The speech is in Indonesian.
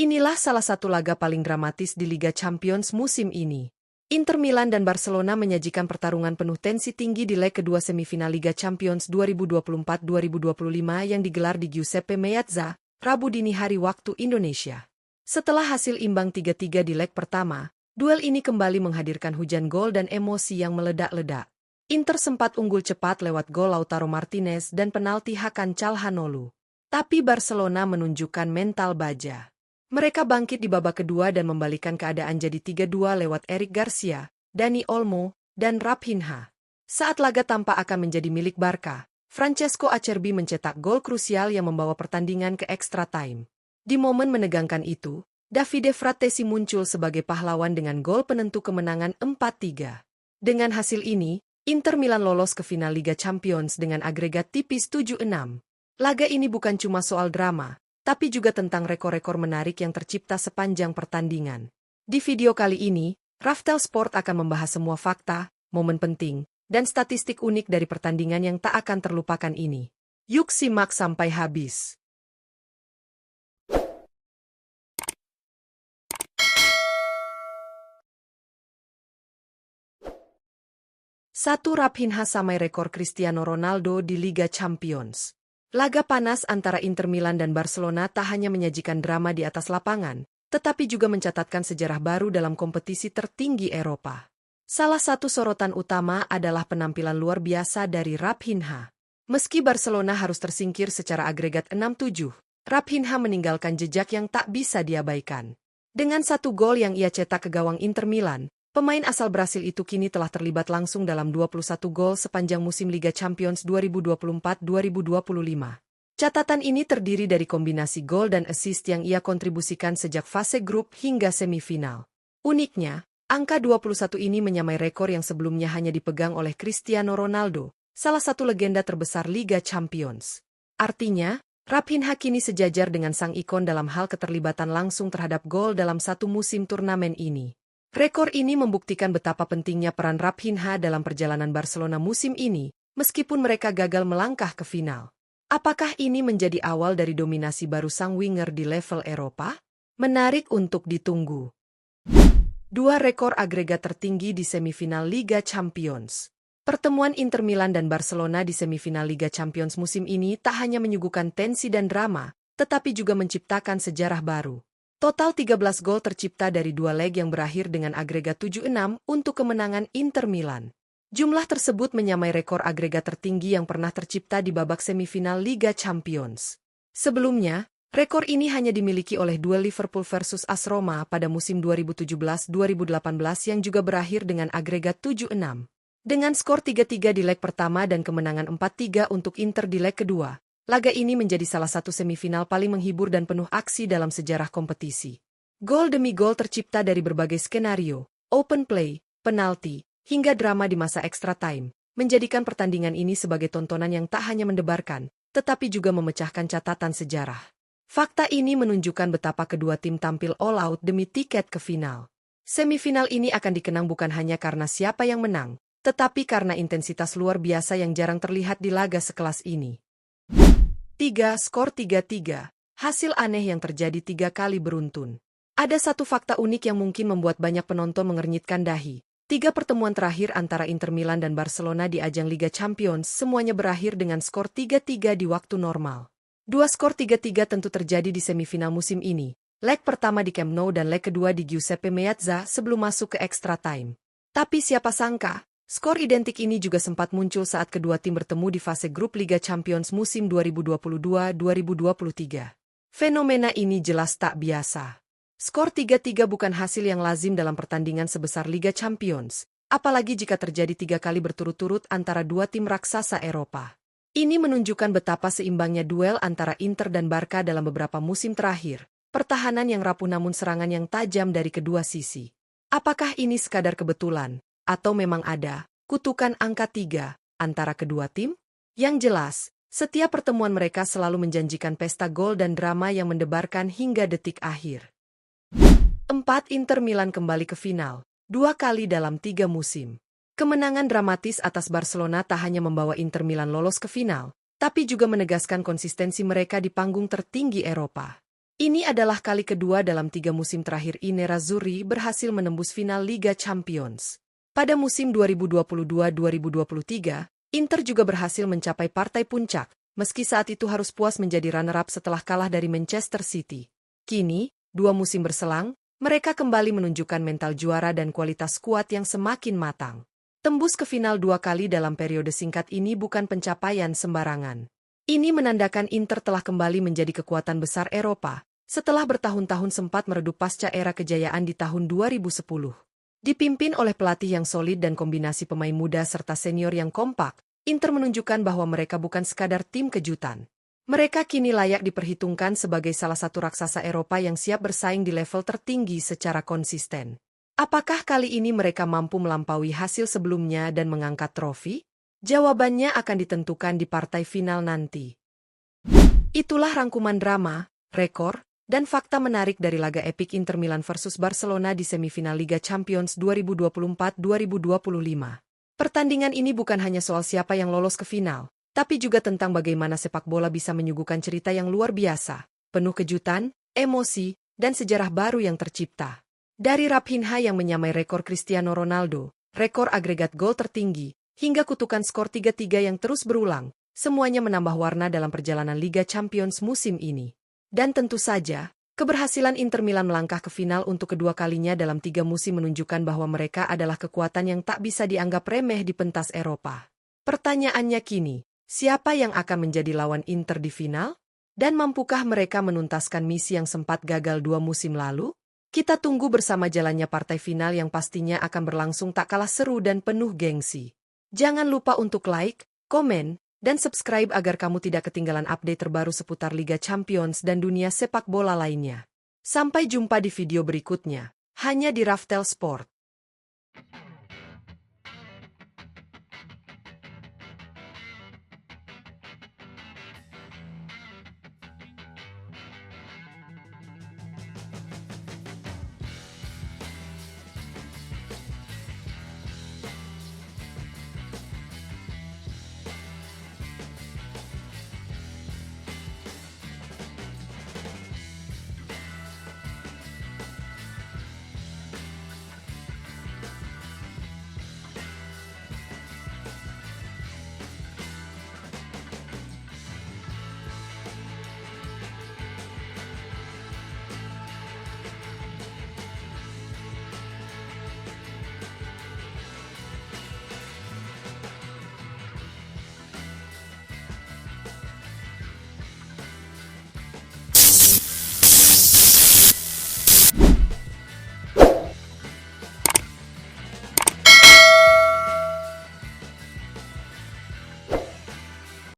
Inilah salah satu laga paling dramatis di Liga Champions musim ini. Inter Milan dan Barcelona menyajikan pertarungan penuh tensi tinggi di leg kedua semifinal Liga Champions 2024-2025 yang digelar di Giuseppe Meazza, Rabu dini hari waktu Indonesia. Setelah hasil imbang 3-3 di leg pertama, duel ini kembali menghadirkan hujan gol dan emosi yang meledak-ledak. Inter sempat unggul cepat lewat gol Lautaro Martinez dan penalti Hakan Calhanoglu. Tapi Barcelona menunjukkan mental baja. Mereka bangkit di babak kedua dan membalikan keadaan jadi 3-2 lewat Eric Garcia, Dani Olmo, dan Raphinha. Saat laga tampak akan menjadi milik Barca, Francesco Acerbi mencetak gol krusial yang membawa pertandingan ke extra time. Di momen menegangkan itu, Davide Frattesi muncul sebagai pahlawan dengan gol penentu kemenangan 4-3. Dengan hasil ini, Inter Milan lolos ke final Liga Champions dengan agregat tipis 7-6. Laga ini bukan cuma soal drama, tapi juga tentang rekor-rekor menarik yang tercipta sepanjang pertandingan. Di video kali ini, Raftel Sport akan membahas semua fakta, momen penting, dan statistik unik dari pertandingan yang tak akan terlupakan ini. Yuk simak sampai habis. Satu Raphinha samai rekor Cristiano Ronaldo di Liga Champions. Laga panas antara Inter Milan dan Barcelona tak hanya menyajikan drama di atas lapangan, tetapi juga mencatatkan sejarah baru dalam kompetisi tertinggi Eropa. Salah satu sorotan utama adalah penampilan luar biasa dari Raphinha. Meski Barcelona harus tersingkir secara agregat 6-7, Raphinha meninggalkan jejak yang tak bisa diabaikan. Dengan satu gol yang ia cetak ke gawang Inter Milan, pemain asal Brasil itu kini telah terlibat langsung dalam 21 gol sepanjang musim Liga Champions 2024-2025. Catatan ini terdiri dari kombinasi gol dan assist yang ia kontribusikan sejak fase grup hingga semifinal. Uniknya, angka 21 ini menyamai rekor yang sebelumnya hanya dipegang oleh Cristiano Ronaldo, salah satu legenda terbesar Liga Champions. Artinya, Raphinha kini sejajar dengan sang ikon dalam hal keterlibatan langsung terhadap gol dalam satu musim turnamen ini. Rekor ini membuktikan betapa pentingnya peran Raphinha dalam perjalanan Barcelona musim ini, meskipun mereka gagal melangkah ke final. Apakah ini menjadi awal dari dominasi baru sang winger di level Eropa? Menarik untuk ditunggu. Dua rekor agregat tertinggi di semifinal Liga Champions. Pertemuan Inter Milan dan Barcelona di semifinal Liga Champions musim ini tak hanya menyuguhkan tensi dan drama, tetapi juga menciptakan sejarah baru. Total 13 gol tercipta dari dua leg yang berakhir dengan agregat 7-6 untuk kemenangan Inter Milan. Jumlah tersebut menyamai rekor agregat tertinggi yang pernah tercipta di babak semifinal Liga Champions. Sebelumnya, rekor ini hanya dimiliki oleh duel Liverpool versus AS Roma pada musim 2017-2018 yang juga berakhir dengan agregat 7-6. Dengan skor 3-3 di leg pertama dan kemenangan 4-3 untuk Inter di leg kedua, laga ini menjadi salah satu semifinal paling menghibur dan penuh aksi dalam sejarah kompetisi. Gol demi gol tercipta dari berbagai skenario, open play, penalti, hingga drama di masa extra time, menjadikan pertandingan ini sebagai tontonan yang tak hanya mendebarkan, tetapi juga memecahkan catatan sejarah. Fakta ini menunjukkan betapa kedua tim tampil all out demi tiket ke final. Semifinal ini akan dikenang bukan hanya karena siapa yang menang, tetapi karena intensitas luar biasa yang jarang terlihat di laga sekelas ini. 3 skor 3-3, hasil aneh yang terjadi 3 kali beruntun. Ada satu fakta unik yang mungkin membuat banyak penonton mengernyitkan dahi. 3 pertemuan terakhir antara Inter Milan dan Barcelona di ajang Liga Champions semuanya berakhir dengan skor 3-3 di waktu normal. 2 skor 3-3 tentu terjadi di semifinal musim ini, leg pertama di Camp Nou dan leg kedua di Giuseppe Meazza sebelum masuk ke extra time. Tapi siapa sangka, skor identik ini juga sempat muncul saat kedua tim bertemu di fase grup Liga Champions musim 2022-2023. Fenomena ini jelas tak biasa. Skor 3-3 bukan hasil yang lazim dalam pertandingan sebesar Liga Champions, apalagi jika terjadi 3 kali berturut-turut antara dua tim raksasa Eropa. Ini menunjukkan betapa seimbangnya duel antara Inter dan Barca dalam beberapa musim terakhir, pertahanan yang rapuh namun serangan yang tajam dari kedua sisi. Apakah ini sekadar kebetulan, atau memang ada kutukan angka 3 antara kedua tim? Yang jelas, setiap pertemuan mereka selalu menjanjikan pesta gol dan drama yang mendebarkan hingga detik akhir. 4 Inter Milan kembali ke final, 2 kali dalam 3 musim. Kemenangan dramatis atas Barcelona tak hanya membawa Inter Milan lolos ke final, tapi juga menegaskan konsistensi mereka di panggung tertinggi Eropa. Ini adalah kali kedua dalam 3 musim terakhir I Nerazzurri berhasil menembus final Liga Champions. Pada musim 2022-2023, Inter juga berhasil mencapai partai puncak, meski saat itu harus puas menjadi runner-up setelah kalah dari Manchester City. Kini, 2 musim berselang, mereka kembali menunjukkan mental juara dan kualitas skuad yang semakin matang. Tembus ke final 2 kali dalam periode singkat ini bukan pencapaian sembarangan. Ini menandakan Inter telah kembali menjadi kekuatan besar Eropa, setelah bertahun-tahun sempat meredup pasca era kejayaan di tahun 2010. Dipimpin oleh pelatih yang solid dan kombinasi pemain muda serta senior yang kompak, Inter menunjukkan bahwa mereka bukan sekadar tim kejutan. Mereka kini layak diperhitungkan sebagai salah satu raksasa Eropa yang siap bersaing di level tertinggi secara konsisten. Apakah kali ini mereka mampu melampaui hasil sebelumnya dan mengangkat trofi? Jawabannya akan ditentukan di partai final nanti. Itulah rangkuman drama, rekor, dan fakta menarik dari laga epik Inter Milan versus Barcelona di semifinal Liga Champions 2024-2025. Pertandingan ini bukan hanya soal siapa yang lolos ke final, tapi juga tentang bagaimana sepak bola bisa menyuguhkan cerita yang luar biasa, penuh kejutan, emosi, dan sejarah baru yang tercipta. Dari Raphinha yang menyamai rekor Cristiano Ronaldo, rekor agregat gol tertinggi, hingga kutukan skor 3-3 yang terus berulang, semuanya menambah warna dalam perjalanan Liga Champions musim ini. Dan tentu saja, keberhasilan Inter Milan melangkah ke final untuk kedua kalinya dalam 3 musim menunjukkan bahwa mereka adalah kekuatan yang tak bisa dianggap remeh di pentas Eropa. Pertanyaannya kini, siapa yang akan menjadi lawan Inter di final? Dan mampukah mereka menuntaskan misi yang sempat gagal 2 musim lalu? Kita tunggu bersama jalannya partai final yang pastinya akan berlangsung tak kalah seru dan penuh gengsi. Jangan lupa untuk like, komen, dan subscribe agar kamu tidak ketinggalan update terbaru seputar Liga Champions dan dunia sepak bola lainnya. Sampai jumpa di video berikutnya, hanya di Raftel Sport.